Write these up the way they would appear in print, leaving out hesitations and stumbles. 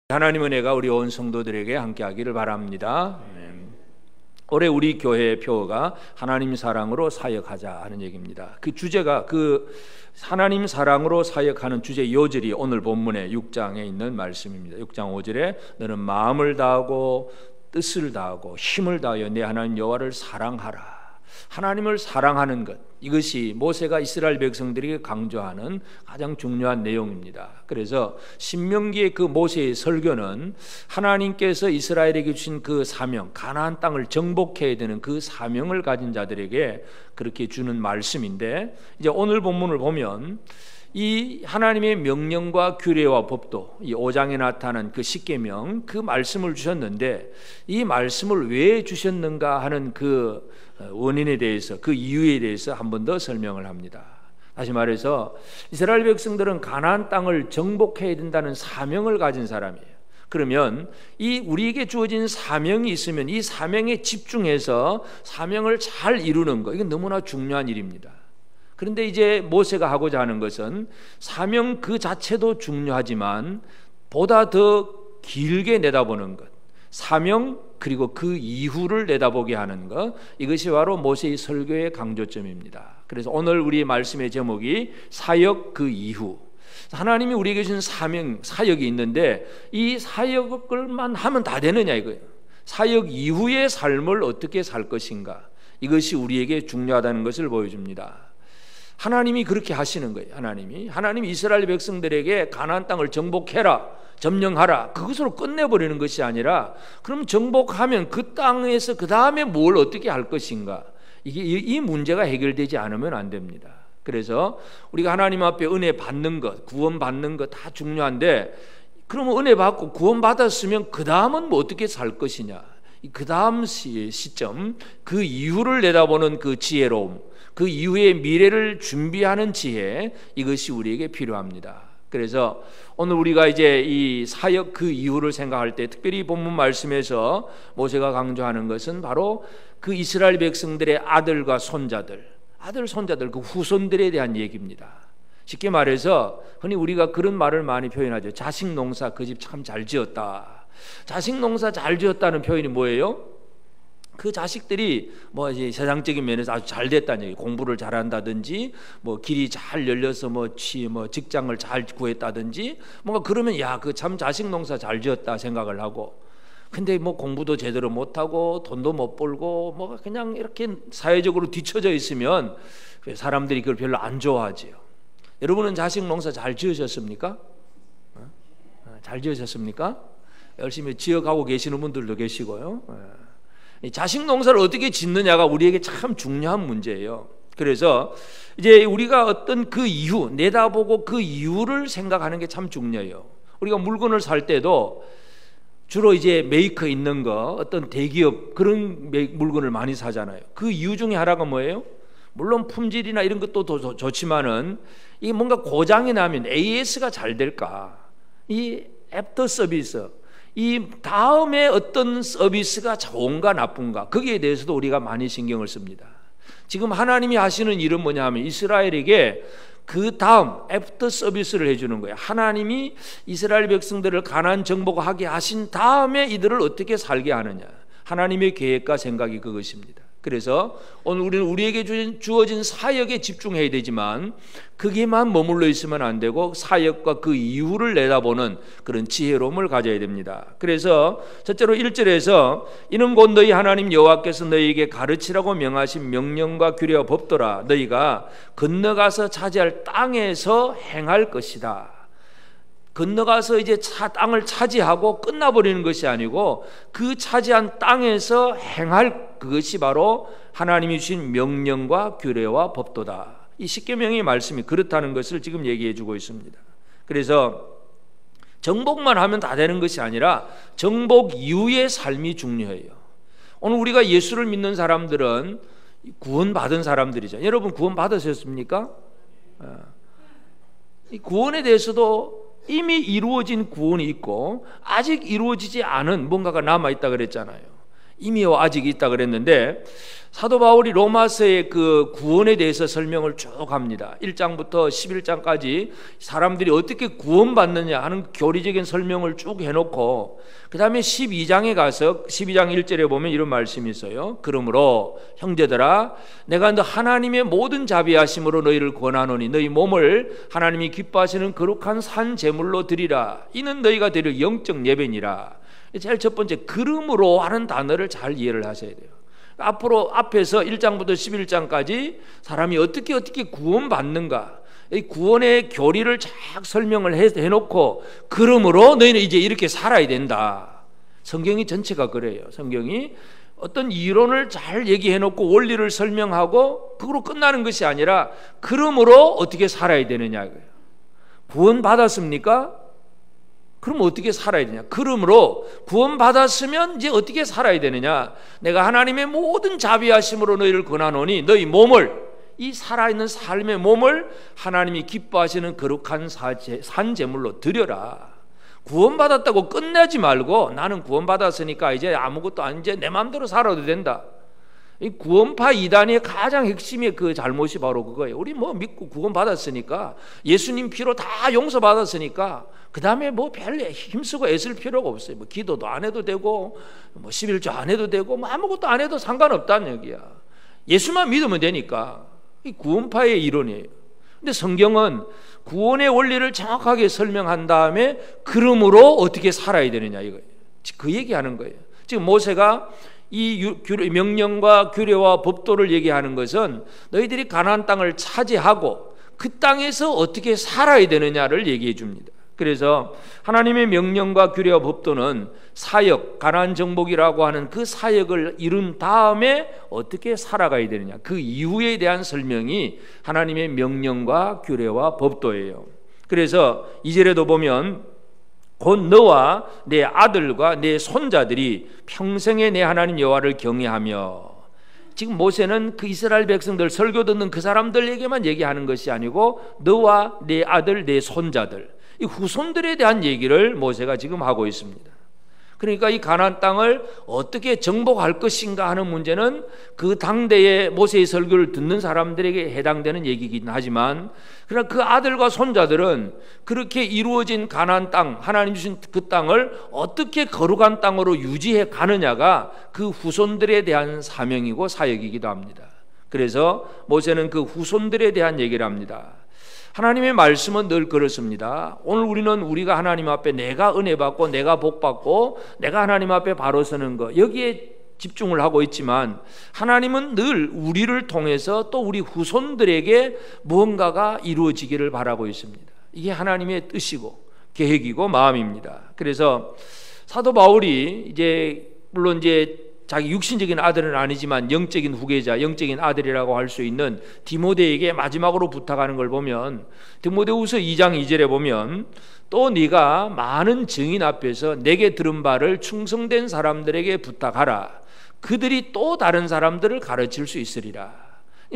하나님의 은혜가 우리 온 성도들에게 함께하기를 바랍니다. 올해 우리 교회의 표어가 하나님 사랑으로 사역하자 하는 얘기입니다. 그 주제가 하나님 사랑으로 사역하는 주제 요절이 오늘 본문의 6장에 있는 말씀입니다. 6장 5절에 너는 마음을 다하고 뜻을 다하고 힘을 다하여 내 하나님 여호와를 사랑하라. 하나님을 사랑하는 것, 이것이 모세가 이스라엘 백성들에게 강조하는 가장 중요한 내용입니다. 그래서 신명기의 그 모세의 설교는 하나님께서 이스라엘에게 주신 그 사명, 가나안 땅을 정복해야 되는 그 사명을 가진 자들에게 그렇게 주는 말씀인데, 이제 오늘 본문을 보면 이 하나님의 명령과 규례와 법도, 이 5장에 나타난 그 십계명, 그 말씀을 주셨는데 이 말씀을 왜 주셨는가 하는 그 원인에 대해서, 그 이유에 대해서 한 번 더 설명을 합니다. 다시 말해서 이스라엘 백성들은 가나안 땅을 정복해야 된다는 사명을 가진 사람이에요. 그러면 이 우리에게 주어진 사명이 있으면 이 사명에 집중해서 사명을 잘 이루는 거, 이건 너무나 중요한 일입니다. 그런데 이제 모세가 하고자 하는 것은 사명 그 자체도 중요하지만 보다 더 길게 내다보는 것, 사명 그리고 그 이후를 내다보게 하는 것, 이것이 바로 모세의 설교의 강조점입니다. 그래서 오늘 우리의 말씀의 제목이 사역 그 이후. 하나님이 우리에게 주신 사명, 사역이 있는데 이 사역을만 하면 다 되느냐 이거예요. 사역 이후의 삶을 어떻게 살 것인가, 이것이 우리에게 중요하다는 것을 보여줍니다. 하나님이 그렇게 하시는 거예요. 하나님이 이스라엘 백성들에게 가나안 땅을 정복해라, 점령하라, 그것으로 끝내버리는 것이 아니라, 그럼 정복하면 그 땅에서 그 다음에 뭘 어떻게 할 것인가, 이 문제가 해결되지 않으면 안 됩니다. 그래서 우리가 하나님 앞에 은혜 받는 것, 구원 받는 것 다 중요한데, 그러면 은혜 받고 구원 받았으면 그 다음은 뭐 어떻게 살 것이냐, 그 다음 시점, 그 이후를 내다보는 그 지혜로움, 그 이후의 미래를 준비하는 지혜, 이것이 우리에게 필요합니다. 그래서 오늘 우리가 이제 이 사역 그 이후를 생각할 때 특별히 본문 말씀에서 모세가 강조하는 것은 바로 그 이스라엘 백성들의 아들과 손자들, 그 후손들에 대한 얘기입니다. 쉽게 말해서 흔히 우리가 그런 말을 많이 표현하죠. 자식 농사 그 집 참 잘 지었다. 자식 농사 잘 지었다는 표현이 뭐예요? 그 자식들이 뭐 이제 세상적인 면에서 아주 잘 됐다는 얘기, 공부를 잘한다든지, 뭐 길이 잘 열려서 뭐 직장을 잘 구했다든지, 뭔가 그러면 야, 그 참 자식 농사 잘 지었다 생각을 하고, 근데 뭐 공부도 제대로 못하고 돈도 못 벌고 뭐 그냥 이렇게 사회적으로 뒤처져 있으면 사람들이 그걸 별로 안 좋아하지요. 여러분은 자식 농사 잘 지으셨습니까? 잘 지으셨습니까? 열심히 지어가고 계시는 분들도 계시고요. 자식 농사를 어떻게 짓느냐가 우리에게 참 중요한 문제예요. 그래서 이제 우리가 어떤 그 이후, 내다보고 그 이후를 생각하는 게 참 중요해요. 우리가 물건을 살 때도 주로 이제 메이커 있는 거, 어떤 대기업 그런 물건을 많이 사잖아요. 그 이유 중에 하나가 뭐예요? 물론 품질이나 이런 것도 더 좋지만은 이게 뭔가 고장이 나면 AS가 잘 될까, 이 애프터 서비스, 이 다음에 어떤 서비스가 좋은가 나쁜가, 거기에 대해서도 우리가 많이 신경을 씁니다. 지금 하나님이 하시는 일은 뭐냐 하면 이스라엘에게 그 다음 애프터 서비스를 해주는 거예요. 하나님이 이스라엘 백성들을 가나안 정복하게 하신 다음에 이들을 어떻게 살게 하느냐, 하나님의 계획과 생각이 그것입니다. 그래서 오늘 우리는 우리에게 주어진 사역에 집중해야 되지만 거기에만 머물러 있으면 안 되고 사역과 그 이후를 내다보는 그런 지혜로움을 가져야 됩니다. 그래서 첫째로 1절에서 이는 곧 너희 하나님 여호와께서 너희에게 가르치라고 명하신 명령과 규례와 법도라. 너희가 건너가서 차지할 땅에서 행할 것이다. 건너가서 이제 땅을 차지하고 끝나버리는 것이 아니고 그 차지한 땅에서 행할 그것이 바로 하나님이 주신 명령과 규례와 법도다. 이 십계명의 말씀이 그렇다는 것을 지금 얘기해 주고 있습니다. 그래서 정복만 하면 다 되는 것이 아니라 정복 이후의 삶이 중요해요. 오늘 우리가 예수를 믿는 사람들은 구원받은 사람들이죠. 여러분 구원 받으셨습니까? 이 구원에 대해서도 이미 이루어진 구원이 있고 아직 이루어지지 않은 뭔가가 남아있다 그랬잖아요. 이미와 아직이 있다 그랬는데 사도 바울이 로마서의 그 구원에 대해서 설명을 쭉 합니다. 1장부터 11장까지 사람들이 어떻게 구원받느냐 하는 교리적인 설명을 쭉 해놓고 그 다음에 12장에 가서 12장 1절에 보면 이런 말씀이 있어요. 그러므로 형제들아 내가 너 하나님의 모든 자비하심으로 너희를 권하노니 너희 몸을 하나님이 기뻐하시는 거룩한 산 제물로 드리라. 이는 너희가 드릴 영적 예배니라. 제일 첫 번째 그러므로 하는 단어를 잘 이해를 하셔야 돼요. 앞에서 1장부터 11장까지 사람이 어떻게 구원받는가 이 구원의 교리를 쫙 설명을 해놓고 그러므로 너희는 이제 이렇게 살아야 된다. 성경이 전체가 그래요. 성경이 어떤 이론을 잘 얘기해놓고 원리를 설명하고 그걸로 끝나는 것이 아니라 그러므로 어떻게 살아야 되느냐. 구원받았습니까? 그럼 어떻게 살아야 되냐? 그러므로 구원받았으면 이제 어떻게 살아야 되느냐? 내가 하나님의 모든 자비하심으로 너희를 권하노니 너희 몸을 이 살아있는 삶의 몸을 하나님이 기뻐하시는 거룩한 산제물로 드려라. 구원받았다고 끝내지 말고 나는 구원받았으니까 이제 아무것도 안 이제 내 마음대로 살아도 된다. 이 구원파 이단의 가장 핵심의 그 잘못이 바로 그거예요. 우리 뭐 믿고 구원받았으니까 예수님 피로 다 용서받았으니까 그 다음에 뭐 별 힘쓰고 애쓸 필요가 없어요. 뭐 기도도 안 해도 되고 뭐 11조 안 해도 되고 뭐 아무것도 안 해도 상관없다는 얘기야. 예수만 믿으면 되니까. 이 구원파의 이론이에요. 근데 성경은 구원의 원리를 정확하게 설명한 다음에 그러므로 어떻게 살아야 되느냐 이거예요. 그 얘기하는 거예요. 지금 모세가 이 명령과 규례와 법도를 얘기하는 것은 너희들이 가나안 땅을 차지하고 그 땅에서 어떻게 살아야 되느냐를 얘기해 줍니다. 그래서 하나님의 명령과 규례와 법도는 사역, 가나안 정복이라고 하는 그 사역을 이룬 다음에 어떻게 살아가야 되느냐 그 이후에 대한 설명이 하나님의 명령과 규례와 법도예요. 그래서 2절에도 보면 곧 너와 내 아들과 내 손자들이 평생에 내 하나님 여호와를 경외하며 지금 모세는 그 이스라엘 백성들 설교 듣는 그 사람들에게만 얘기하는 것이 아니고 너와 내 아들 내 손자들 이 후손들에 대한 얘기를 모세가 지금 하고 있습니다. 그러니까 이 가나안 땅을 어떻게 정복할 것인가 하는 문제는 그 당대의 모세의 설교를 듣는 사람들에게 해당되는 얘기이긴 하지만 그러나 그 아들과 손자들은 그렇게 이루어진 가나안 땅 하나님 주신 그 땅을 어떻게 거룩한 땅으로 유지해 가느냐가 그 후손들에 대한 사명이고 사역이기도 합니다. 그래서 모세는 그 후손들에 대한 얘기를 합니다. 하나님의 말씀은 늘 그렇습니다. 오늘 우리는 우리가 하나님 앞에 내가 은혜 받고 내가 복 받고 내가 하나님 앞에 바로 서는 것 여기에 집중을 하고 있지만 하나님은 늘 우리를 통해서 또 우리 후손들에게 무언가가 이루어지기를 바라고 있습니다. 이게 하나님의 뜻이고 계획이고 마음입니다. 그래서 사도 바울이 이제 물론 이제 자기 육신적인 아들은 아니지만 영적인 후계자, 영적인 아들이라고 할 수 있는 디모데에게 마지막으로 부탁하는 걸 보면 디모데후서 2장 2절에 보면 또 네가 많은 증인 앞에서 내게 들은 바를 충성된 사람들에게 부탁하라. 그들이 또 다른 사람들을 가르칠 수 있으리라.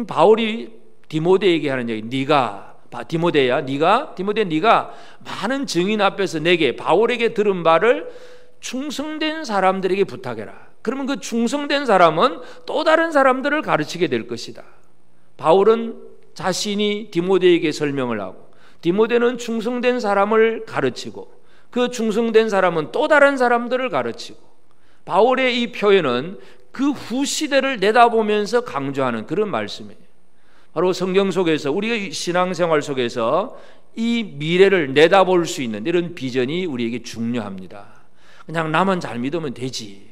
바울이 디모데에게 하는 얘기, 네가 디모데야, 네가 많은 증인 앞에서 내게 바울에게 들은 바를 충성된 사람들에게 부탁해라. 그러면 그 충성된 사람은 또 다른 사람들을 가르치게 될 것이다. 바울은 자신이 디모데에게 설명을 하고 디모데는 충성된 사람을 가르치고 그 충성된 사람은 또 다른 사람들을 가르치고 바울의 이 표현은 그 후시대를 내다보면서 강조하는 그런 말씀이에요. 바로 성경 속에서 우리가 신앙생활 속에서 이 미래를 내다볼 수 있는 이런 비전이 우리에게 중요합니다. 그냥 나만 잘 믿으면 되지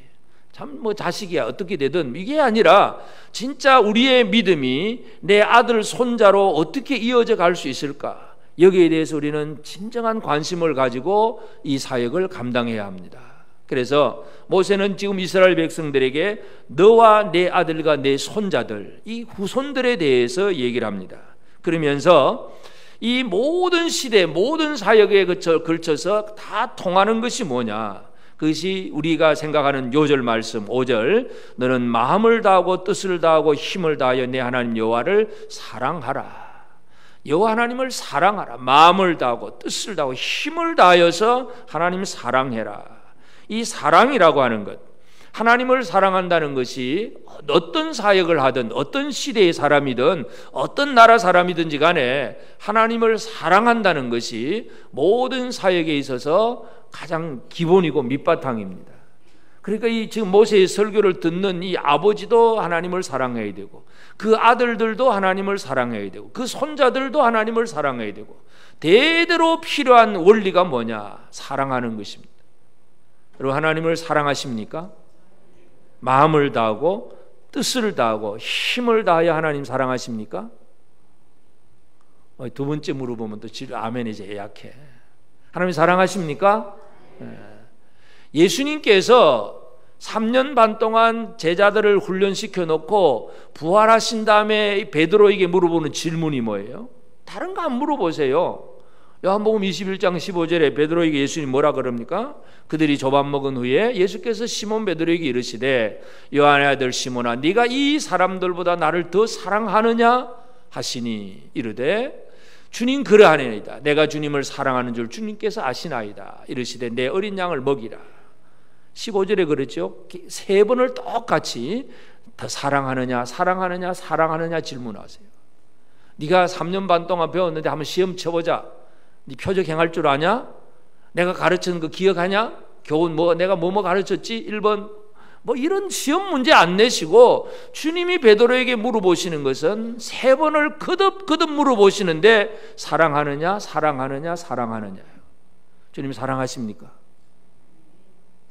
참 뭐 자식이야 어떻게 되든 이게 아니라 진짜 우리의 믿음이 내 아들 손자로 어떻게 이어져 갈 수 있을까 여기에 대해서 우리는 진정한 관심을 가지고 이 사역을 감당해야 합니다. 그래서 모세는 지금 이스라엘 백성들에게 너와 내 아들과 내 손자들 이 후손들에 대해서 얘기를 합니다. 그러면서 이 모든 시대 모든 사역에 걸쳐서 다 통하는 것이 뭐냐 그것이 우리가 생각하는 요절 말씀 5절 너는 마음을 다하고 뜻을 다하고 힘을 다하여 내 하나님 여호와를 사랑하라. 여호와 하나님을 사랑하라. 마음을 다하고 뜻을 다하고 힘을 다하여서 하나님 사랑해라. 이 사랑이라고 하는 것 하나님을 사랑한다는 것이 어떤 사역을 하든 어떤 시대의 사람이든 어떤 나라 사람이든지 간에 하나님을 사랑한다는 것이 모든 사역에 있어서 가장 기본이고 밑바탕입니다. 그러니까 이 지금 모세의 설교를 듣는 이 아버지도 하나님을 사랑해야 되고 그 아들들도 하나님을 사랑해야 되고 그 손자들도 하나님을 사랑해야 되고 대대로 필요한 원리가 뭐냐? 사랑하는 것입니다. 여러분, 하나님을 사랑하십니까? 마음을 다하고 뜻을 다하고 힘을 다하여 하나님 사랑하십니까? 두 번째 물어보면 또 아멘이 제일 약해. 하나님 사랑하십니까? 예수님께서 3년 반 동안 제자들을 훈련시켜 놓고 부활하신 다음에 베드로에게 물어보는 질문이 뭐예요? 다른 거 안 물어보세요. 요한복음 21장 15절에 베드로에게 예수님 뭐라 그럽니까? 그들이 조밥 먹은 후에 예수께서 시몬 베드로에게 이르시되 요한의 아들 시몬아 네가 이 사람들보다 나를 더 사랑하느냐 하시니 이르되 주님 그러하나이다. 내가 주님을 사랑하는 줄 주님께서 아시나이다. 이르시되 내 어린 양을 먹이라. 15절에 그랬죠. 세 번을 똑같이 더 사랑하느냐 사랑하느냐 사랑하느냐 질문하세요. 네가 3년 반 동안 배웠는데 한번 시험 쳐보자. 네 표적 행할 줄 아냐? 내가 가르치는 거 기억하냐? 교훈 내가 뭐뭐 가르쳤지? 1번 뭐 이런 시험 문제 안 내시고 주님이 베드로에게 물어보시는 것은 세 번을 거듭 물어보시는데 사랑하느냐 사랑하느냐 사랑하느냐. 주님 사랑하십니까?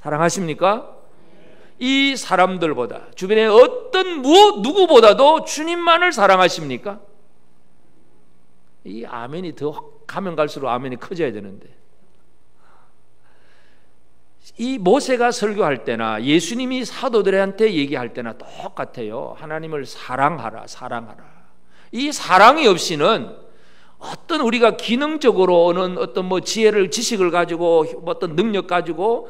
사랑하십니까? 이 사람들보다 주변에 어떤 누구보다도 주님만을 사랑하십니까? 이 아멘이 더 가면 갈수록 아멘이 커져야 되는데 이 모세가 설교할 때나 예수님이 사도들한테 얘기할 때나 똑같아요. 하나님을 사랑하라 사랑하라. 이 사랑이 없이는 어떤 우리가 기능적으로는 어떤 지혜를 지식을 가지고 어떤 능력 가지고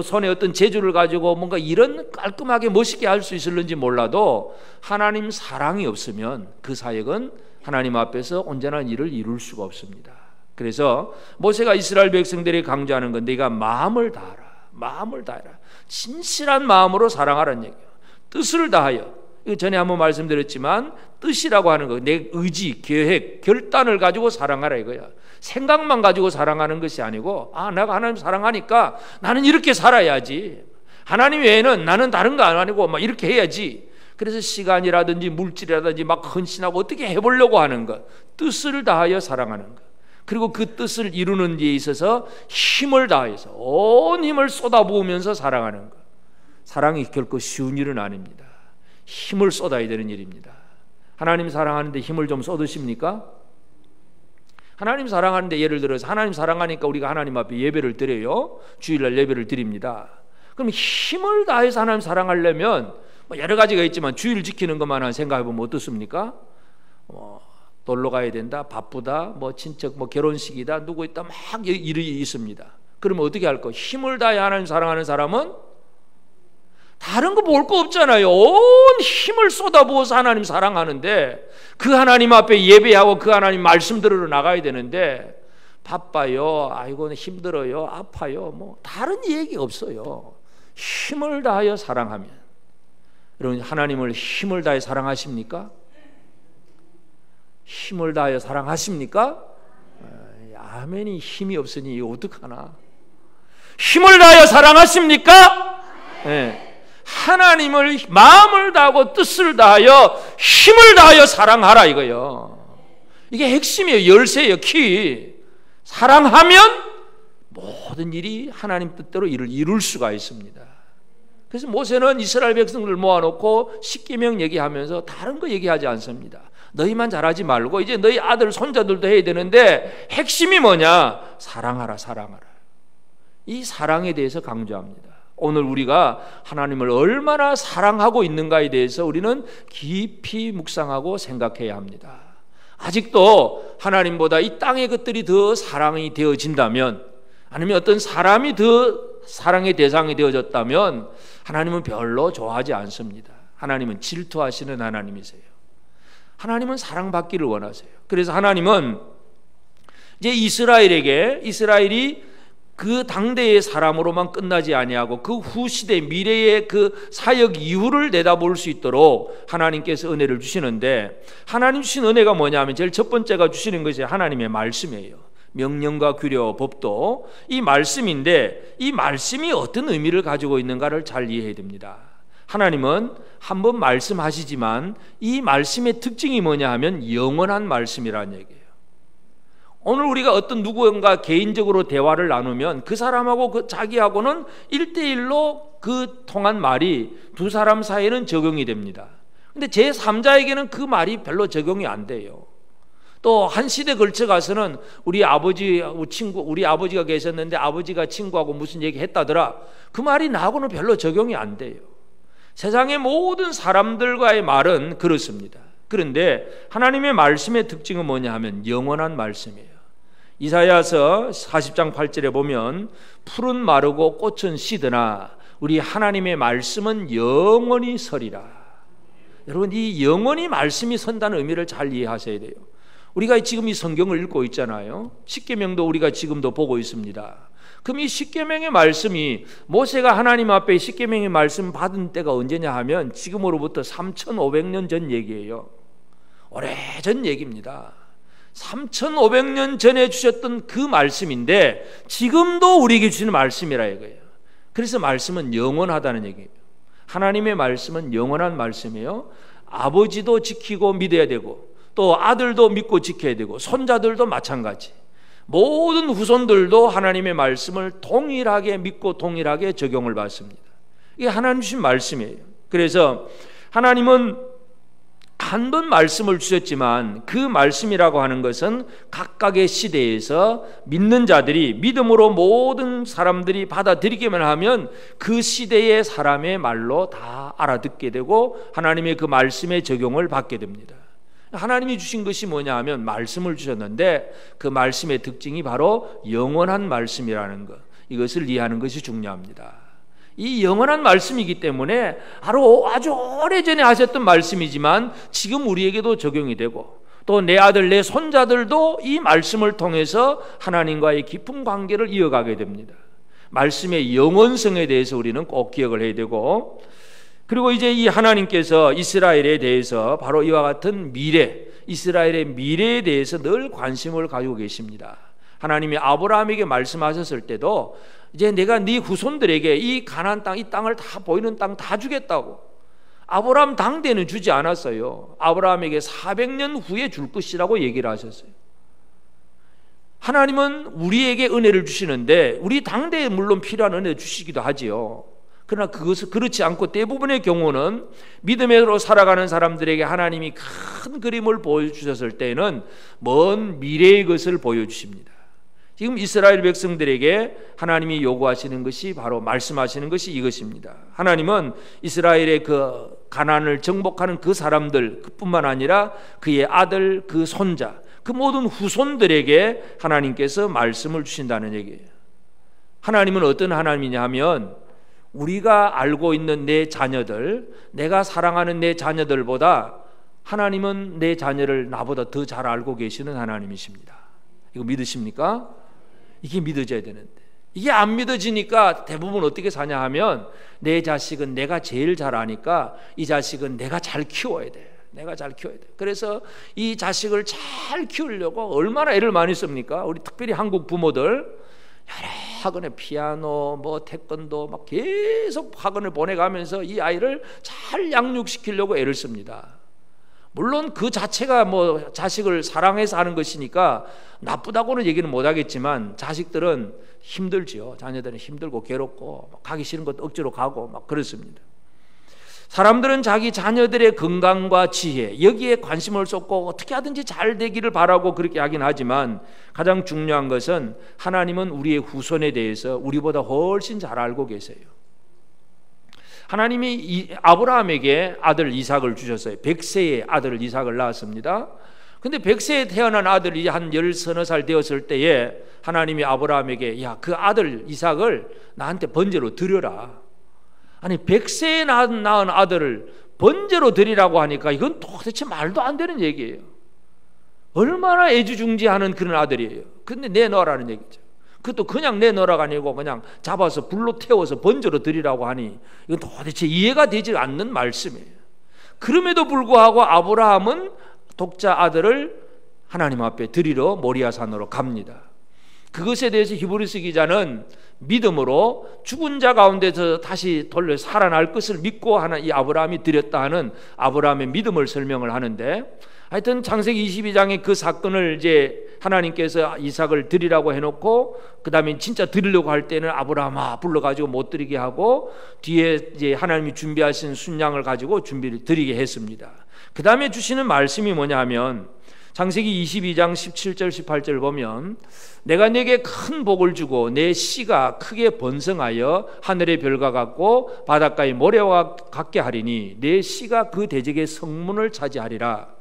손에 어떤 재주를 가지고 뭔가 이런 깔끔하게 멋있게 할 수 있을는지 몰라도 하나님 사랑이 없으면 그 사역은 하나님 앞에서 온전한 일을 이룰 수가 없습니다. 그래서 모세가 이스라엘 백성들이 강조하는 건 네가 마음을 다하라 마음을 다하라 진실한 마음으로 사랑하라는 얘기예요. 뜻을 다하여 이거 전에 한번 말씀드렸지만 뜻이라고 하는 거 내 의지, 계획, 결단을 가지고 사랑하라 이거야. 생각만 가지고 사랑하는 것이 아니고 내가 하나님 사랑하니까 나는 이렇게 살아야지. 하나님 외에는 나는 다른 거 아니고 막 이렇게 해야지. 그래서 시간이라든지 물질이라든지 막 헌신하고 어떻게 해보려고 하는 것 뜻을 다하여 사랑하는 것 그리고 그 뜻을 이루는 데 있어서 힘을 다해서 온 힘을 쏟아부으면서 사랑하는 것 사랑이 결코 쉬운 일은 아닙니다. 힘을 쏟아야 되는 일입니다. 하나님 사랑하는데 힘을 좀 쏟으십니까? 하나님 사랑하는데 예를 들어서 하나님 사랑하니까 우리가 하나님 앞에 예배를 드려요. 주일날 예배를 드립니다. 그럼 힘을 다해서 하나님 사랑하려면 여러 가지가 있지만 주일 지키는 것만 생각해보면 어떻습니까? 놀러 가야 된다, 바쁘다, 친척 결혼식이다, 누구 있다, 막 일이 있습니다. 그러면 어떻게 할 거? 힘을 다해 하나님 사랑하는 사람은 다른 거 볼 거 없잖아요. 온 힘을 쏟아부어서 하나님 사랑하는데 그 하나님 앞에 예배하고 그 하나님 말씀 들으러 나가야 되는데 바빠요, 아이고 힘들어요, 아파요, 다른 얘기 없어요. 힘을 다하여 사랑하면 여러분 하나님을 힘을 다해 사랑하십니까? 힘을 다하여 사랑하십니까? 아멘이 힘이 없으니 이거 어떡하나? 힘을 다하여 사랑하십니까? 네. 하나님을 마음을 다하고 뜻을 다하여 힘을 다하여 사랑하라 이거요. 이게 핵심이에요. 열쇠예요. 키. 사랑하면 모든 일이 하나님 뜻대로 일을 이룰 수가 있습니다. 그래서 모세는 이스라엘 백성들을 모아놓고 십계명 얘기하면서 다른 거 얘기하지 않습니다. 너희만 잘하지 말고 이제 너희 아들 손자들도 해야 되는데 핵심이 뭐냐? 사랑하라 사랑하라. 이 사랑에 대해서 강조합니다. 오늘 우리가 하나님을 얼마나 사랑하고 있는가에 대해서 우리는 깊이 묵상하고 생각해야 합니다. 아직도 하나님보다 이 땅의 것들이 더 사랑이 되어진다면 아니면 어떤 사람이 더 사랑의 대상이 되어졌다면 하나님은 별로 좋아하지 않습니다. 하나님은 질투하시는 하나님이세요. 하나님은 사랑받기를 원하세요. 그래서 하나님은 이제 이스라엘이 그 당대의 사람으로만 끝나지 아니하고 그 후시대 미래의 그 사역 이후를 내다볼 수 있도록 하나님께서 은혜를 주시는데, 하나님 주신 은혜가 뭐냐면 제일 첫 번째가 주시는 것이 하나님의 말씀이에요. 명령과 규례와 법도 이 말씀인데, 이 말씀이 어떤 의미를 가지고 있는가를 잘 이해해야 됩니다. 하나님은 한번 말씀하시지만 이 말씀의 특징이 뭐냐 하면 영원한 말씀이라는 얘기예요. 오늘 우리가 어떤 누구인가 개인적으로 대화를 나누면 그 사람하고 그 자기하고는 1대1로 그 통한 말이 두 사람 사이에는 적용이 됩니다. 근데 제3자에게는 그 말이 별로 적용이 안 돼요. 또 한 시대 걸쳐 가서는 우리 아버지가 계셨는데 아버지가 친구하고 무슨 얘기 했다더라, 그 말이 나하고는 별로 적용이 안 돼요. 세상의 모든 사람들과의 말은 그렇습니다. 그런데 하나님의 말씀의 특징은 뭐냐 하면 영원한 말씀이에요. 이사야서 40장 8절에 보면 풀은 마르고 꽃은 시드나 우리 하나님의 말씀은 영원히 서리라. 여러분, 이 영원히 말씀이 선다는 의미를 잘 이해하셔야 돼요. 우리가 지금 이 성경을 읽고 있잖아요. 십계명도 우리가 지금도 보고 있습니다. 그럼 이 십계명의 말씀이, 모세가 하나님 앞에 십계명의 말씀 받은 때가 언제냐 하면 지금으로부터 3,500년 전 얘기예요. 오래전 얘기입니다. 3,500년 전에 주셨던 그 말씀인데 지금도 우리에게 주시는 말씀이라 이거예요. 그래서 말씀은 영원하다는 얘기예요. 하나님의 말씀은 영원한 말씀이에요. 아버지도 지키고 믿어야 되고 또 아들도 믿고 지켜야 되고 손자들도 마찬가지, 모든 후손들도 하나님의 말씀을 동일하게 믿고 동일하게 적용을 받습니다. 이게 하나님 주신 말씀이에요. 그래서 하나님은 한 번 말씀을 주셨지만 그 말씀이라고 하는 것은 각각의 시대에서 믿는 자들이 믿음으로 모든 사람들이 받아들이기만 하면 그 시대의 사람의 말로 다 알아듣게 되고 하나님의 그 말씀의 적용을 받게 됩니다. 하나님이 주신 것이 뭐냐 하면 말씀을 주셨는데 그 말씀의 특징이 바로 영원한 말씀이라는 것, 이것을 이해하는 것이 중요합니다. 이 영원한 말씀이기 때문에 아주 오래전에 하셨던 말씀이지만 지금 우리에게도 적용이 되고 또 내 아들 내 손자들도 이 말씀을 통해서 하나님과의 깊은 관계를 이어가게 됩니다. 말씀의 영원성에 대해서 우리는 꼭 기억을 해야 되고, 그리고 이제 이 하나님께서 이스라엘에 대해서 바로 이와 같은 미래, 이스라엘의 미래에 대해서 늘 관심을 가지고 계십니다. 하나님이 아브라함에게 말씀하셨을 때도 이제 내가 네 후손들에게 이 가나안 땅, 이 땅을 다 보이는 땅 다 주겠다고. 아브라함 당대는 주지 않았어요. 아브라함에게 400년 후에 줄 것이라고 얘기를 하셨어요. 하나님은 우리에게 은혜를 주시는데 우리 당대에 물론 필요한 은혜 주시기도 하지요. 그러나 그것은 그렇지 않고 대부분의 경우는 믿음으로 살아가는 사람들에게 하나님이 큰 그림을 보여주셨을 때는 먼 미래의 것을 보여주십니다. 지금 이스라엘 백성들에게 하나님이 요구하시는 것이, 바로 말씀하시는 것이 이것입니다. 하나님은 이스라엘의 그 가나안을 정복하는 그 사람들 뿐만 아니라 그의 아들, 그 손자, 그 모든 후손들에게 하나님께서 말씀을 주신다는 얘기예요. 하나님은 어떤 하나님이냐 하면 우리가 알고 있는 내 자녀들, 내가 사랑하는 내 자녀들보다 하나님은 내 자녀를 나보다 더 잘 알고 계시는 하나님이십니다. 이거 믿으십니까? 이게 믿어져야 되는데 이게 안 믿어지니까 대부분 어떻게 사냐 하면 내 자식은 내가 제일 잘 아니까 이 자식은 내가 잘 키워야 돼. 내가 잘 키워야 돼. 그래서 이 자식을 잘 키우려고 얼마나 애를 많이 씁니까? 우리 특별히 한국 부모들 여러 학원에 피아노, 태권도 막 계속 학원을 보내가면서 이 아이를 잘 양육시키려고 애를 씁니다. 물론 그 자체가 자식을 사랑해서 하는 것이니까 나쁘다고는 얘기는 못하겠지만 자식들은 힘들지요. 자녀들은 힘들고 괴롭고 가기 싫은 것도 억지로 가고 막 그렇습니다. 사람들은 자기 자녀들의 건강과 지혜 여기에 관심을 쏟고 어떻게 하든지 잘 되기를 바라고 그렇게 하긴 하지만 가장 중요한 것은 하나님은 우리의 후손에 대해서 우리보다 훨씬 잘 알고 계세요. 하나님이 아브라함에게 아들 이삭을 주셨어요. 100세의 아들 이삭을 낳았습니다. 근데 100세에 태어난 아들이 한 10서너 되었을 때에 하나님이 아브라함에게 야, 그 아들 이삭을 나한테 번제로 드려라. 아니 100세에 낳은 아들을 번제로 드리라고 하니까 이건 도대체 말도 안 되는 얘기예요. 얼마나 애지중지하는 그런 아들이에요. 근데 내놓으라는 얘기죠. 그것도 그냥 내놓으라가 아니고 그냥 잡아서 불로 태워서 번제로 드리라고 하니 이건 도대체 이해가 되지 않는 말씀이에요. 그럼에도 불구하고 아브라함은 독자 아들을 하나님 앞에 드리러 모리아산으로 갑니다. 그것에 대해서 히브리서 기자는 믿음으로 죽은 자 가운데서 다시 돌려 살아날 것을 믿고 하는 이 아브라함이 드렸다 하는 아브라함의 믿음을 설명을 하는데, 하여튼 창세기 22장의 그 사건을 이제 하나님께서 이삭을 드리라고 해놓고 그 다음에 진짜 드리려고 할 때는 아브라함아 불러가지고 못 드리게 하고 뒤에 이제 하나님이 준비하신 순양을 가지고 준비를 드리게 했습니다. 그 다음에 주시는 말씀이 뭐냐면 창세기 22장 17절 18절 보면 내가 네게 큰 복을 주고 내 씨가 크게 번성하여 하늘의 별과 같고 바닷가의 모래와 같게 하리니 내 씨가 그 대적의 성문을 차지하리라.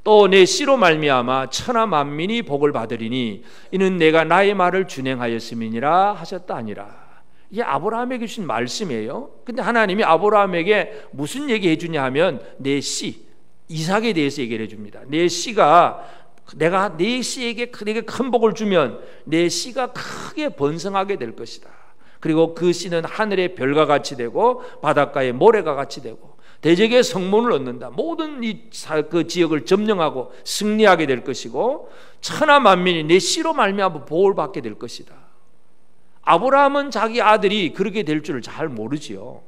또 내 씨로 말미암아 천하 만민이 복을 받으리니 이는 내가 나의 말을 준행하였음이니라 하셨다 아니라. 이게 아브라함에게 주신 말씀이에요. 근데 하나님이 아브라함에게 무슨 얘기 해주냐 하면 내 씨 이삭에 대해서 얘기를 해줍니다. 내 씨가 내가 내 씨에게 내게 큰 복을 주면 내 씨가 크게 번성하게 될 것이다. 그리고 그 씨는 하늘의 별과 같이 되고 바닷가의 모래가 같이 되고 대적의 성문을 얻는다. 모든 그 지역을 점령하고 승리하게 될 것이고 천하 만민이 내 씨로 말미암아 복을 받게 될 것이다. 아브라함은 자기 아들이 그렇게 될 줄을 잘 모르지요.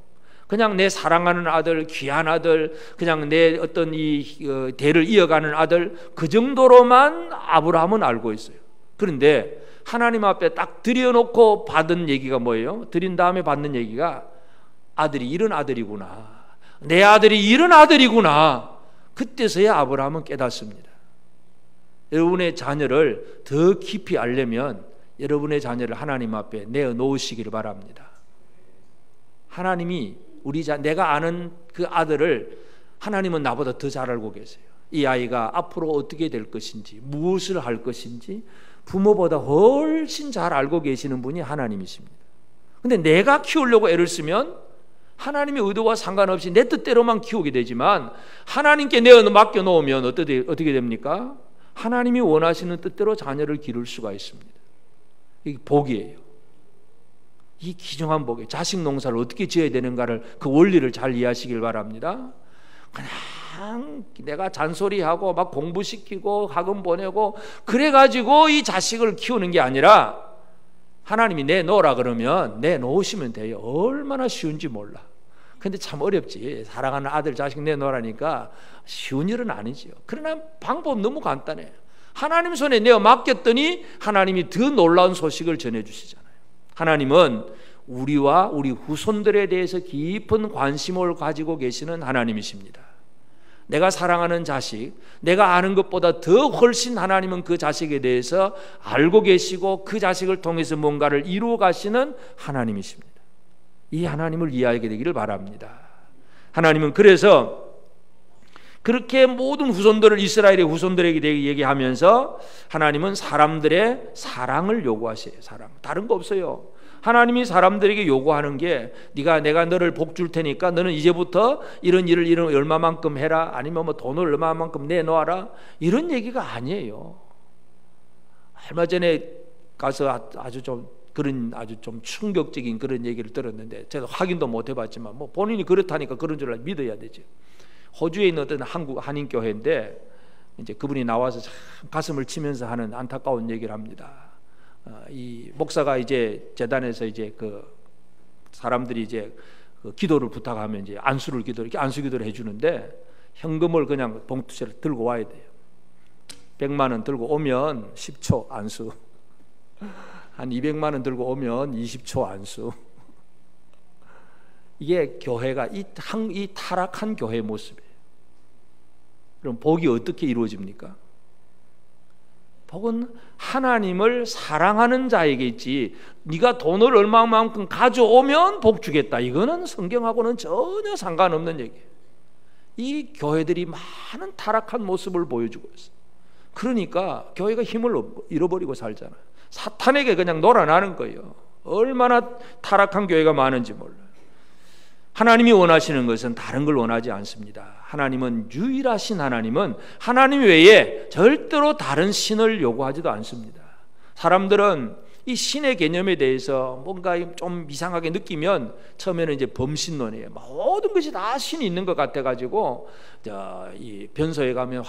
그냥 내 사랑하는 아들, 귀한 아들, 그냥 내 어떤 이 대를 이어가는 아들, 그 정도로만 아브라함은 알고 있어요. 그런데 하나님 앞에 딱 드려놓고 받은 얘기가 뭐예요? 드린 다음에 받는 얘기가 아들이 이런 아들이구나. 내 아들이 이런 아들이구나. 그때서야 아브라함은 깨닫습니다. 여러분의 자녀를 더 깊이 알려면 여러분의 자녀를 하나님 앞에 내어놓으시기를 바랍니다. 하나님이 내가 아는 그 아들을 하나님은 나보다 더 잘 알고 계세요. 이 아이가 앞으로 어떻게 될 것인지, 무엇을 할 것인지 부모보다 훨씬 잘 알고 계시는 분이 하나님이십니다. 근데 내가 키우려고 애를 쓰면 하나님의 의도와 상관없이 내 뜻대로만 키우게 되지만 하나님께 맡겨놓으면 어떻게 됩니까? 하나님이 원하시는 뜻대로 자녀를 기를 수가 있습니다. 이게 복이에요. 이 귀중한 복이에요. 자식 농사를 어떻게 지어야 되는가를 그 원리를 잘 이해하시길 바랍니다. 그냥 내가 잔소리하고 막 공부시키고 학원 보내고 그래가지고 이 자식을 키우는 게 아니라 하나님이 내놓으라 그러면 내놓으시면 돼요. 얼마나 쉬운지 몰라. 근데 참 어렵지. 사랑하는 아들 자식 내놓으라니까 쉬운 일은 아니지요. 그러나 방법 너무 간단해요. 하나님 손에 내어 맡겼더니 하나님이 더 놀라운 소식을 전해주시잖아요. 하나님은 우리와 우리 후손들에 대해서 깊은 관심을 가지고 계시는 하나님이십니다. 내가 사랑하는 자식, 내가 아는 것보다 더 훨씬 하나님은 그 자식에 대해서 알고 계시고 그 자식을 통해서 뭔가를 이루어 가시는 하나님이십니다. 이 하나님을 이해하게 되기를 바랍니다. 하나님은 그래서 그렇게 모든 후손들을 이스라엘의 후손들에게 얘기하면서 하나님은 사람들의 사랑을 요구하세요. 사랑. 다른 거 없어요. 하나님이 사람들에게 요구하는 게 내가 너를 복 줄 테니까 너는 이제부터 이런 일을 얼마만큼 해라, 아니면 뭐 돈을 얼마만큼 내놓아라, 이런 얘기가 아니에요. 얼마 전에 가서 아주 좀 충격적인 그런 얘기를 들었는데 제가 확인도 못 해봤지만 뭐 본인이 그렇다니까 그런 줄 믿어야 되죠. 호주에 있는 어떤 한인 교회인데 이제 그분이 나와서 참 가슴을 치면서 하는 안타까운 얘기를 합니다. 이 목사가 이제 재단에서 이제 그 사람들이 이제 그 기도를 부탁하면 이제 안수 기도를 해주는데 현금을 그냥 봉투채를 들고 와야 돼요. 100만 원 들고 오면 10초 안수, 한 200만 원 들고 오면 20초 안수. 이게 교회가 이 타락한 교회의 모습이에요. 그럼 복이 어떻게 이루어집니까? 복은 하나님을 사랑하는 자에게 있지, 네가 돈을 얼마만큼 가져오면 복 주겠다, 이거는 성경하고는 전혀 상관없는 얘기예요. 이 교회들이 많은 타락한 모습을 보여주고 있어요. 그러니까 교회가 힘을 잃어버리고 살잖아요. 사탄에게 그냥 놀아나는 거예요. 얼마나 타락한 교회가 많은지 몰라요. 하나님이 원하시는 것은 다른 걸 원하지 않습니다. 하나님은 유일하신 하나님은 하나님 외에 절대로 다른 신을 요구하지도 않습니다. 사람들은 이 신의 개념에 대해서 뭔가 좀 이상하게 느끼면 처음에는 이제 범신론이에요. 모든 것이 다 신이 있는 것 같아가지고 이 변소에 가면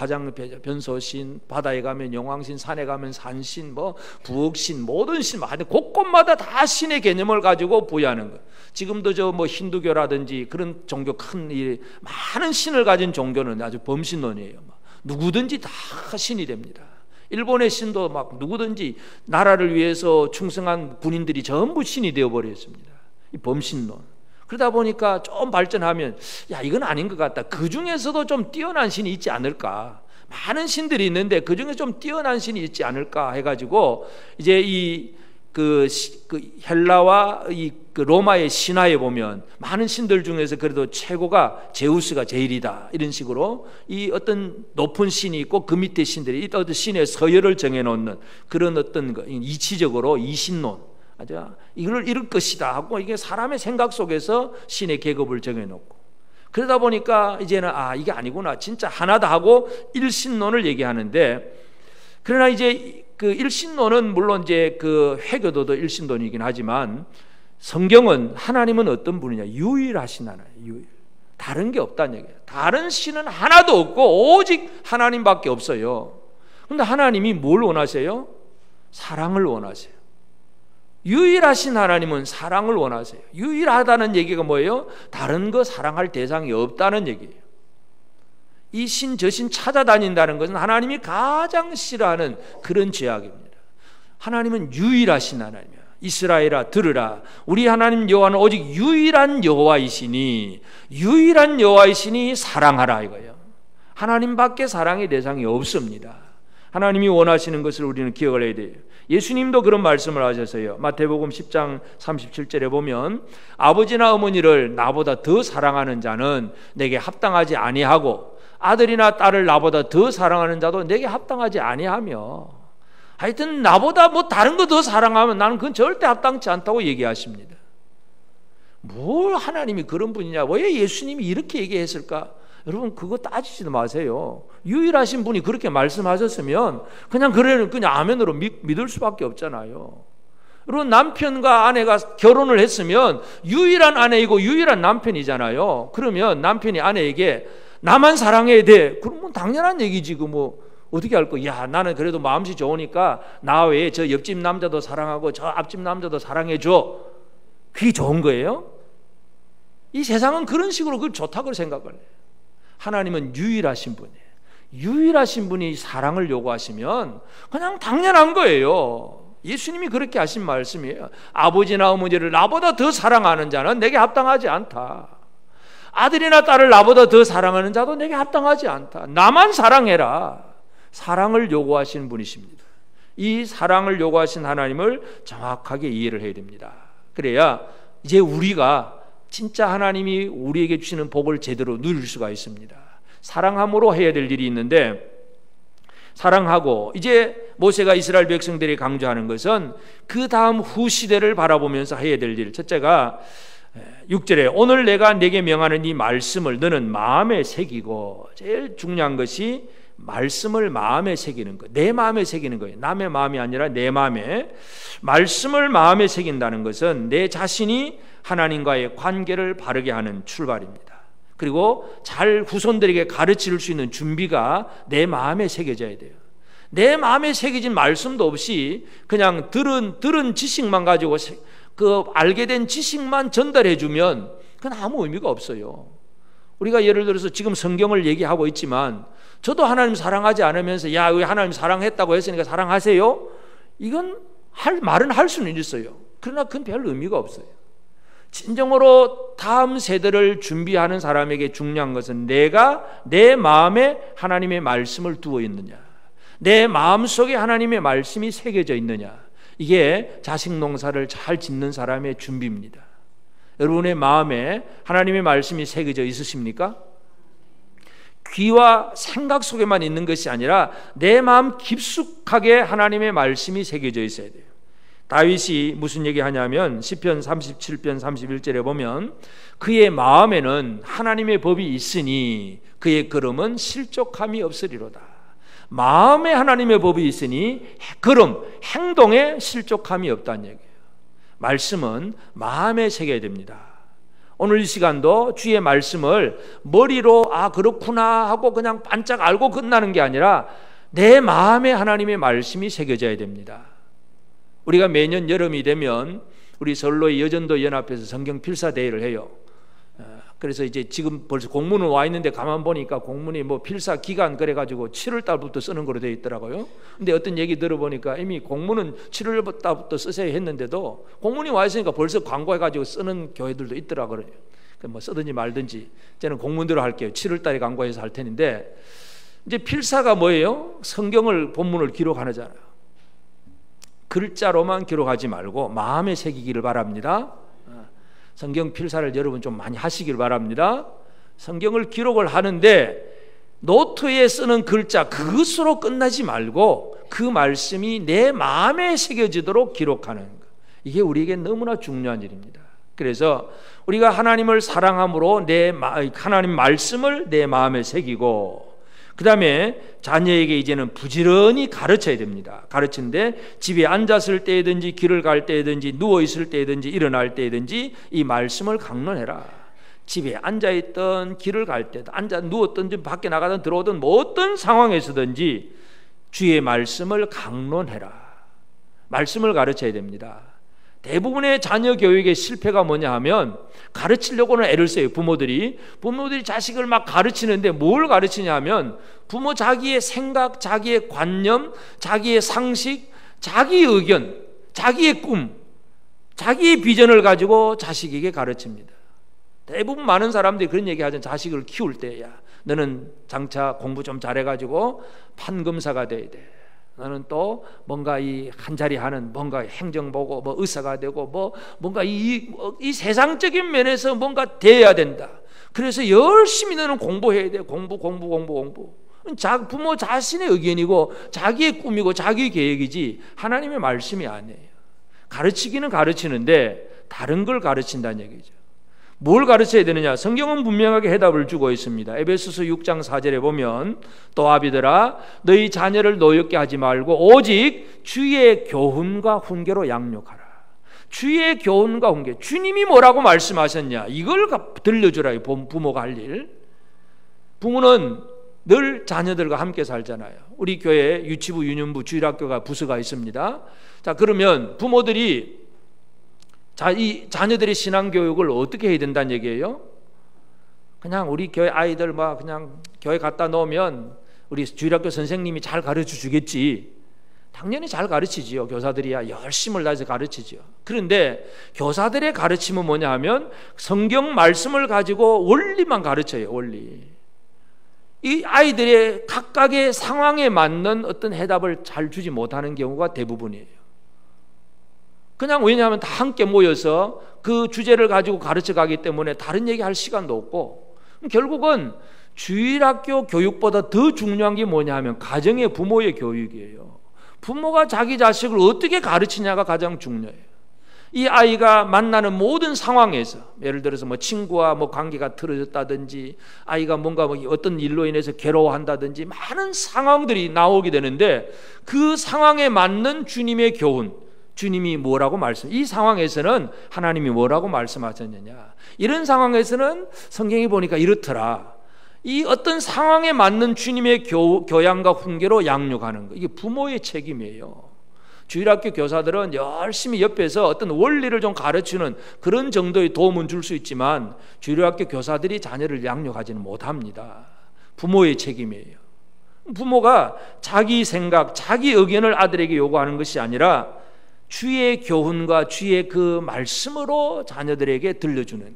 변소신, 바다에 가면 영왕신, 산에 가면 산신, 뭐 부엌신, 모든 신, 곳곳마다 다 신의 개념을 가지고 부여하는 거예요. 지금도 저 뭐 힌두교라든지 그런 종교 많은 신을 가진 종교는 아주 범신론이에요. 누구든지 다 신이 됩니다. 일본의 신도 막 누구든지 나라를 위해서 충성한 군인들이 전부 신이 되어버렸습니다. 이 범신론. 그러다 보니까 좀 발전하면 야 이건 아닌 것 같다. 그 중에서도 좀 뛰어난 신이 있지 않을까. 많은 신들이 있는데 그 중에 좀 뛰어난 신이 있지 않을까 해가지고 이제 그 헬라와 그 로마의 신화에 보면 많은 신들 중에서 그래도 최고가 제우스가 제일이다 이런 식으로 이 어떤 높은 신이 있고 그 밑에 신들이 어떤 신의 서열을 정해놓는 그런 어떤 이치적으로 이신론 이걸 이룰 것이다 하고 이게 사람의 생각 속에서 신의 계급을 정해놓고 그러다 보니까 이제는 이게 아니구나 진짜 하나다 하고 일신론을 얘기하는데 그러나 이제 그 일신론은 물론 이제 그 회교도도 일신론이긴 하지만 성경은 하나님은 어떤 분이냐 유일하신 하나님 다른 게 없다는 얘기예요. 다른 신은 하나도 없고 오직 하나님밖에 없어요. 그런데 하나님이 뭘 원하세요? 사랑을 원하세요. 유일하신 하나님은 사랑을 원하세요. 유일하다는 얘기가 뭐예요? 다른 거 사랑할 대상이 없다는 얘기예요. 이 신 저 신 찾아다닌다는 것은 하나님이 가장 싫어하는 그런 죄악입니다. 하나님은 유일하신 하나님이야. 이스라엘아 들으라 우리 하나님 여호와는 오직 유일한 여호와이시니 유일한 여호와이시니 사랑하라 이거예요. 하나님밖에 사랑의 대상이 없습니다. 하나님이 원하시는 것을 우리는 기억을 해야 돼요. 예수님도 그런 말씀을 하셨어요. 마태복음 10장 37절에 보면 아버지나 어머니를 나보다 더 사랑하는 자는 내게 합당하지 아니하고 아들이나 딸을 나보다 더 사랑하는 자도 내게 합당하지 아니하며 하여튼 나보다 뭐 다른 거 더 사랑하면 나는 그건 절대 합당치 않다고 얘기하십니다. 뭘 하나님이 그런 분이냐 왜 예수님이 이렇게 얘기했을까? 여러분 그거 따지지도 마세요. 유일하신 분이 그렇게 말씀하셨으면 그냥 아멘으로 믿을 수밖에 없잖아요. 여러분 남편과 아내가 결혼을 했으면 유일한 아내이고 유일한 남편이잖아요. 그러면 남편이 아내에게 나만 사랑해야 돼. 그러면 당연한 얘기지. 어떻게 할 거야? 야, 나는 그래도 마음씨 좋으니까 나 외에 저 옆집 남자도 사랑하고 저 앞집 남자도 사랑해줘. 그게 좋은 거예요? 이 세상은 그런 식으로 그걸 좋다고 생각을 해요. 하나님은 유일하신 분이에요. 유일하신 분이 사랑을 요구하시면 그냥 당연한 거예요. 예수님이 그렇게 하신 말씀이에요. 아버지나 어머니를 나보다 더 사랑하는 자는 내게 합당하지 않다. 아들이나 딸을 나보다 더 사랑하는 자도 내게 합당하지 않다. 나만 사랑해라. 사랑을 요구하시는 분이십니다. 이 사랑을 요구하신 하나님을 정확하게 이해를 해야 됩니다. 그래야 이제 우리가 진짜 하나님이 우리에게 주시는 복을 제대로 누릴 수가 있습니다. 사랑함으로 해야 될 일이 있는데 사랑하고 이제 모세가 이스라엘 백성들이 강조하는 것은 그 다음 후 시대를 바라보면서 해야 될 일. 첫째가 6절에 오늘 내가 내게 명하는 이 말씀을 너는 마음에 새기고 제일 중요한 것이 말씀을 마음에 새기는 것. 내 마음에 새기는 거예요. 남의 마음이 아니라 내 마음에. 말씀을 마음에 새긴다는 것은 내 자신이 하나님과의 관계를 바르게 하는 출발입니다. 그리고 잘 후손들에게 가르칠 수 있는 준비가 내 마음에 새겨져야 돼요. 내 마음에 새겨진 말씀도 없이 그냥 들은 지식만 가지고 그 알게 된 지식만 전달해 주면 그건 아무 의미가 없어요. 우리가 예를 들어서 지금 성경을 얘기하고 있지만 저도 하나님 사랑하지 않으면서 야, 왜 하나님 사랑했다고 했으니까 사랑하세요? 이건 말은 할 수는 있어요. 그러나 그건 별 의미가 없어요. 진정으로 다음 세대를 준비하는 사람에게 중요한 것은 내가 내 마음에 하나님의 말씀을 두어 있느냐, 내 마음속에 하나님의 말씀이 새겨져 있느냐, 이게 자식 농사를 잘 짓는 사람의 준비입니다. 여러분의 마음에 하나님의 말씀이 새겨져 있으십니까? 귀와 생각 속에만 있는 것이 아니라 내 마음 깊숙하게 하나님의 말씀이 새겨져 있어야 돼요. 다윗이 무슨 얘기하냐면 시편 37편 31절에 보면 그의 마음에는 하나님의 법이 있으니 그의 걸음은 실족함이 없으리로다. 마음에 하나님의 법이 있으니 그럼 행동에 실족함이 없다는 얘기예요. 말씀은 마음에 새겨야 됩니다. 오늘 이 시간도 주의 말씀을 머리로 그렇구나 하고 그냥 반짝 알고 끝나는 게 아니라 내 마음에 하나님의 말씀이 새겨져야 됩니다. 우리가 매년 여름이 되면 우리 선로의 여전도 연합회에서 성경 필사 대회를 해요. 그래서 이제 지금 벌써 공문은 와 있는데 가만 보니까 공문이 뭐 필사 기간 그래가지고 7월 달부터 쓰는 거로 되어 있더라고요. 근데 어떤 얘기 들어보니까 이미 공문은 7월 달부터 쓰세요 했는데도 공문이 와 있으니까 벌써 광고해가지고 쓰는 교회들도 있더라고요. 뭐 쓰든지 말든지 저는 공문대로 할게요. 7월 달에 광고해서 할 테는데, 이제 필사가 뭐예요? 성경을 본문을 기록하잖아요. 글자로만 기록하지 말고 마음에 새기기를 바랍니다. 성경 필사를 여러분 좀 많이 하시길 바랍니다. 성경을 기록을 하는데 노트에 쓰는 글자 그것으로 끝나지 말고 그 말씀이 내 마음에 새겨지도록 기록하는 것, 이게 우리에게 너무나 중요한 일입니다. 그래서 우리가 하나님을 사랑함으로 하나님 말씀을 내 마음에 새기고, 그 다음에 자녀에게 이제는 부지런히 가르쳐야 됩니다. 가르치는데 집에 앉았을 때든지 길을 갈 때든지 누워있을 때든지 일어날 때든지 이 말씀을 강론해라. 집에 앉아있던 길을 갈 때든 누웠든 밖에 나가든 들어오든 뭐 어떤 상황에서든지 주의 말씀을 강론해라. 말씀을 가르쳐야 됩니다. 대부분의 자녀 교육의 실패가 뭐냐 하면 가르치려고는 애를 써요. 부모들이 자식을 막 가르치는데 뭘 가르치냐 하면 부모 자기의 생각, 자기의 관념, 자기의 상식, 자기의 의견, 자기의 꿈, 자기의 비전을 가지고 자식에게 가르칩니다. 대부분 많은 사람들이 그런 얘기 하잖아요. 자식을 키울 때, 야, 너는 장차 공부 좀 잘해가지고 판검사가 돼야 돼. 너는 또 뭔가 이 한 자리 하는 뭔가 행정보고 뭐 의사가 되고 뭔가 이 세상적인 면에서 뭔가 돼야 된다. 그래서 열심히 너는 공부해야 돼. 공부. 부모 자신의 의견이고 자기의 꿈이고 자기의 계획이지 하나님의 말씀이 아니에요. 가르치기는 가르치는데 다른 걸 가르친다는 얘기죠. 뭘 가르쳐야 되느냐? 성경은 분명하게 해답을 주고 있습니다. 에베소서 6장 4절에 보면 또 아비들아 너희 자녀를 노엽게 하지 말고 오직 주의 교훈과 훈계로 양육하라. 주의 교훈과 훈계, 주님이 뭐라고 말씀하셨냐, 이걸 들려주라. 부모가 할 일. 부모는 늘 자녀들과 함께 살잖아요. 우리 교회에 유치부, 유년부, 주일학교가 부서가 있습니다. 자, 그러면 부모들이 이 자녀들의 신앙교육을 어떻게 해야 된다는 얘기예요? 그냥 우리 교회 아이들 그냥 교회 갖다 놓으면 우리 주일학교 선생님이 잘 가르쳐 주겠지. 당연히 잘 가르치지요. 교사들이야 열심을 다해서 가르치지요. 그런데 교사들의 가르침은 뭐냐 하면 성경 말씀을 가지고 원리만 가르쳐요. 원리. 이 아이들의 각각의 상황에 맞는 어떤 해답을 잘 주지 못하는 경우가 대부분이에요. 그냥 왜냐하면 다 함께 모여서 그 주제를 가지고 가르쳐 가기 때문에 다른 얘기할 시간도 없고, 결국은 주일학교 교육보다 더 중요한 게 뭐냐 하면 가정의 부모의 교육이에요. 부모가 자기 자식을 어떻게 가르치냐가 가장 중요해요. 이 아이가 만나는 모든 상황에서, 예를 들어서 친구와 관계가 틀어졌다든지 아이가 뭔가 어떤 일로 인해서 괴로워한다든지 많은 상황들이 나오게 되는데 그 상황에 맞는 주님의 교훈, 주님이 뭐라고 이 상황에서는 하나님이 뭐라고 말씀하셨느냐, 이런 상황에서는 성경이 보니까 이렇더라. 이 어떤 상황에 맞는 주님의 교양과 훈계로 양육하는 거, 이게 부모의 책임이에요. 주일학교 교사들은 열심히 옆에서 어떤 원리를 좀 가르치는 그런 정도의 도움은 줄 수 있지만 주일학교 교사들이 자녀를 양육하지는 못합니다. 부모의 책임이에요. 부모가 자기 생각, 자기 의견을 아들에게 요구하는 것이 아니라 주의 교훈과 주의 그 말씀으로 자녀들에게 들려주는,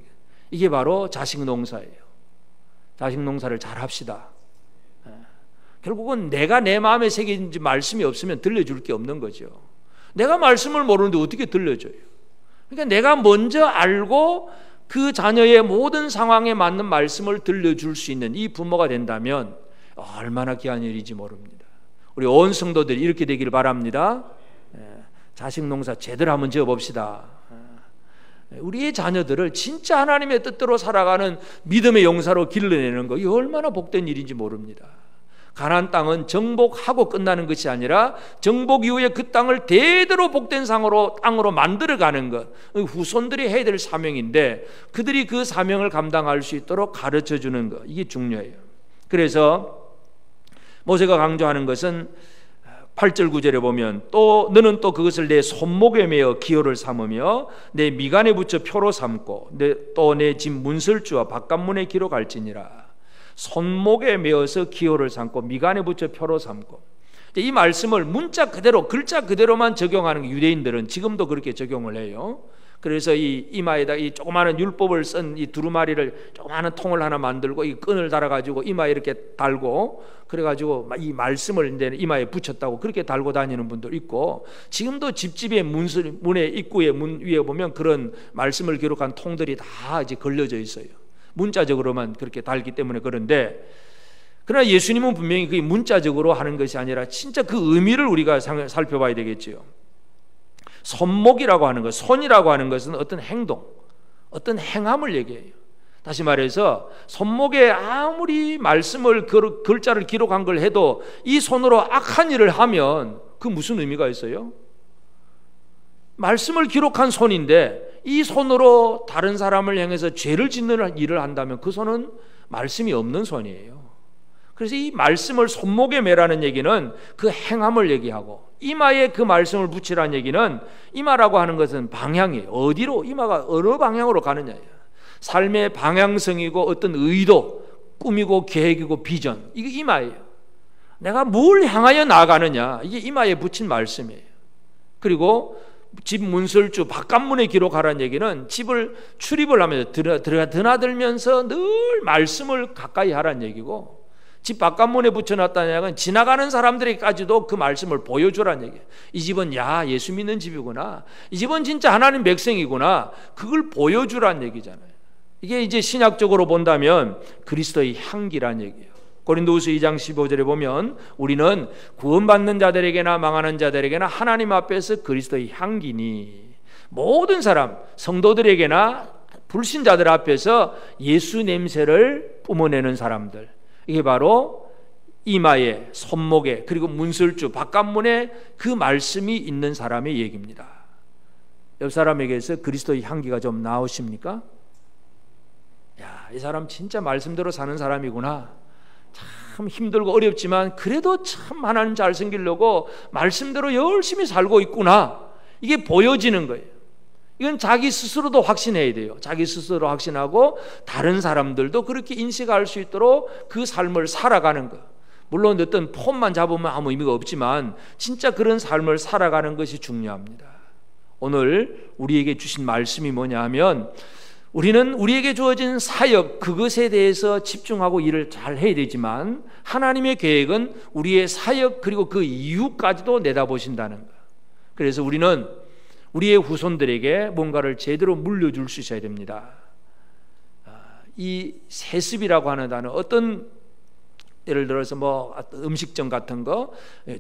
이게 바로 자식 농사예요. 자식 농사를 잘 합시다. 결국은 내가 내 마음에 새긴 말씀이 없으면 들려줄 게 없는 거죠. 내가 말씀을 모르는데 어떻게 들려줘요? 그러니까 내가 먼저 알고 그 자녀의 모든 상황에 맞는 말씀을 들려줄 수 있는 이 부모가 된다면 얼마나 귀한 일인지 모릅니다. 우리 온 성도들이 이렇게 되길 바랍니다. 자식 농사 제대로 한번 지어봅시다. 우리의 자녀들을 진짜 하나님의 뜻대로 살아가는 믿음의 용사로 길러내는 거, 이 얼마나 복된 일인지 모릅니다. 가나안 땅은 정복하고 끝나는 것이 아니라 정복 이후에 그 땅을 대대로 복된 땅으로 만들어가는 것, 후손들이 해야 될 사명인데 그들이 그 사명을 감당할 수 있도록 가르쳐주는 것, 이게 중요해요. 그래서 모세가 강조하는 것은 8절 9절에 보면 또 너는 또 그것을 내 손목에 매어 기호를 삼으며 내 미간에 붙여 표로 삼고 또 내 집 문설주와 바깥문에 기로 갈지니라. 손목에 메어서 기호를 삼고 미간에 붙여 표로 삼고. 이 말씀을 문자 그대로 글자 그대로만 적용하는 유대인들은 지금도 그렇게 적용을 해요. 그래서 이 이마에다 이 조그마한 율법을 쓴 이 두루마리를 조그마한 통을 하나 만들고 이 끈을 달아가지고 이마에 이렇게 달고 그래가지고 이 말씀을 이제 이마에 붙였다고 그렇게 달고 다니는 분도 있고, 지금도 집집의 문의 입구에 문 위에 보면 그런 말씀을 기록한 통들이 다 이제 걸려져 있어요. 문자적으로만 그렇게 달기 때문에. 그런데 그러나 예수님은 분명히 그게 문자적으로 하는 것이 아니라 진짜 그 의미를 우리가 살펴봐야 되겠지요. 손목이라고 하는 것, 손이라고 하는 것은 어떤 행동, 어떤 행함을 얘기해요. 다시 말해서 손목에 아무리 말씀을 글자를 기록한 걸 해도 이 손으로 악한 일을 하면 그 무슨 의미가 있어요? 말씀을 기록한 손인데 이 손으로 다른 사람을 향해서 죄를 짓는 일을 한다면 그 손은 말씀이 없는 손이에요. 그래서 이 말씀을 손목에 매라는 얘기는 그 행함을 얘기하고, 이마에 그 말씀을 붙이라는 얘기는 이마라고 하는 것은 방향이에요. 어디로, 이마가 어느 방향으로 가느냐예요. 삶의 방향성이고 어떤 의도, 꿈이고 계획이고 비전, 이게 이마예요. 내가 뭘 향하여 나아가느냐, 이게 이마에 붙인 말씀이에요. 그리고 집 문설주 바깥문에 기록하라는 얘기는 집을 출입을 하면서 드나들면서 늘 말씀을 가까이 하라는 얘기고, 집 바깥문에 붙여놨다는 얘기는 지나가는 사람들에게까지도 그 말씀을 보여주라는 얘기예요. 이 집은 야 예수 믿는 집이구나, 이 집은 진짜 하나님 백성이구나, 그걸 보여주라는 얘기잖아요. 이게 이제 신약적으로 본다면 그리스도의 향기라는 얘기예요. 고린도후서 2장 15절에 보면 우리는 구원받는 자들에게나 망하는 자들에게나 하나님 앞에서 그리스도의 향기니, 모든 사람 성도들에게나 불신자들 앞에서 예수 냄새를 뿜어내는 사람들, 이게 바로 이마에 손목에 그리고 문설주 바깥문에 그 말씀이 있는 사람의 얘기입니다. 옆 사람에게서 그리스도의 향기가 좀 나오십니까? 야, 이 사람 진짜 말씀대로 사는 사람이구나, 참 힘들고 어렵지만 그래도 참 하나님 잘 섬기려고 말씀대로 열심히 살고 있구나, 이게 보여지는 거예요. 이건 자기 스스로도 확신해야 돼요. 자기 스스로 확신하고 다른 사람들도 그렇게 인식할 수 있도록 그 삶을 살아가는 것. 물론 어떤 폼만 잡으면 아무 의미가 없지만 진짜 그런 삶을 살아가는 것이 중요합니다. 오늘 우리에게 주신 말씀이 뭐냐 하면, 우리는 우리에게 주어진 사역, 그것에 대해서 집중하고 일을 잘 해야 되지만 하나님의 계획은 우리의 사역 그리고 그 이후까지도 내다보신다는 것. 그래서 우리는 우리의 후손들에게 뭔가를 제대로 물려줄 수 있어야 됩니다. 이 세습이라고 하는 단어, 어떤 예를 들어서 뭐 음식점 같은 거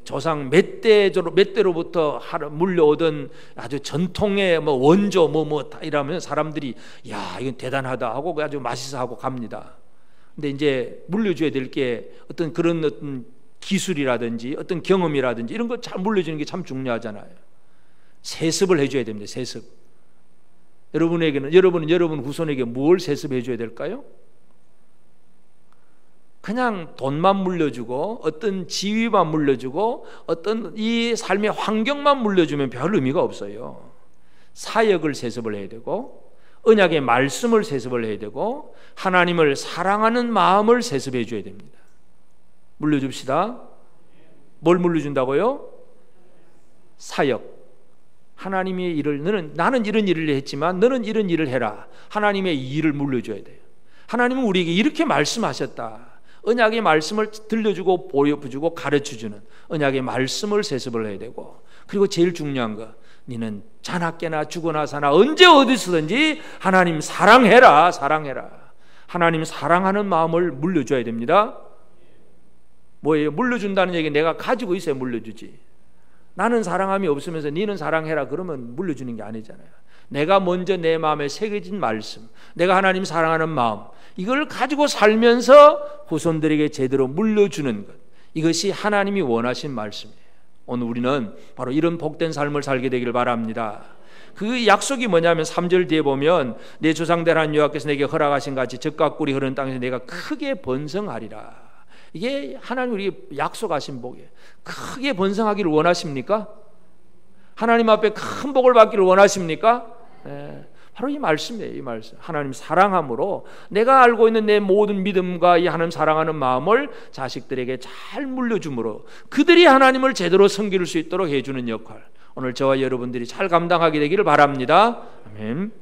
조상 몇 대로부터 물려오던 아주 전통의 뭐 원조 뭐 이러면 사람들이 야 이건 대단하다 하고 아주 맛있어 하고 갑니다. 근데 이제 물려줘야 될 게 어떤 그런 어떤 기술이라든지 어떤 경험이라든지 이런 거 잘 물려주는 게 참 중요하잖아요. 세습을 해줘야 됩니다. 세습. 여러분은 여러분 후손에게 뭘 세습해 줘야 될까요? 그냥 돈만 물려주고 어떤 지위만 물려주고 어떤 이 삶의 환경만 물려주면 별 의미가 없어요. 사역을 세습을 해야 되고 언약의 말씀을 세습을 해야 되고 하나님을 사랑하는 마음을 세습해 줘야 됩니다. 물려줍시다. 뭘 물려준다고요? 사역. 하나님의 일을, 나는 이런 일을 했지만 너는 이런 일을 해라. 하나님의 일을 물려줘야 돼요. 하나님은 우리에게 이렇게 말씀하셨다. 언약의 말씀을 들려주고 보여주고 가르쳐주는 언약의 말씀을 세습을 해야 되고, 그리고 제일 중요한 거, 너는 자나깨나 죽어나 사나 언제 어디서든지 하나님 사랑해라. 하나님 사랑하는 마음을 물려줘야 됩니다. 뭐예요? 물려준다는 얘기 내가 가지고 있어야 물려주지. 나는 사랑함이 없으면서 너는 사랑해라 그러면 물려주는 게 아니잖아요. 내가 먼저 내 마음에 새겨진 말씀, 내가 하나님 사랑하는 마음, 이걸 가지고 살면서 후손들에게 제대로 물려주는 것, 이것이 하나님이 원하신 말씀이에요. 오늘 우리는 바로 이런 복된 삶을 살게 되기를 바랍니다. 그 약속이 뭐냐면 3절 뒤에 보면 내 조상들 하나님 여호와께서 내게 허락하신 같이 젖과 꿀이 흐르는 땅에서 내가 크게 번성하리라. 이게 하나님 우리 약속하신 복이에요. 크게 번성하기를 원하십니까? 하나님 앞에 큰 복을 받기를 원하십니까? 바로 이 말씀이에요. 이 말씀. 하나님 사랑함으로 내가 알고 있는 내 모든 믿음과 이 하나님 사랑하는 마음을 자식들에게 잘 물려줌으로 그들이 하나님을 제대로 섬길 수 있도록 해주는 역할, 오늘 저와 여러분들이 잘 감당하게 되기를 바랍니다. 아멘.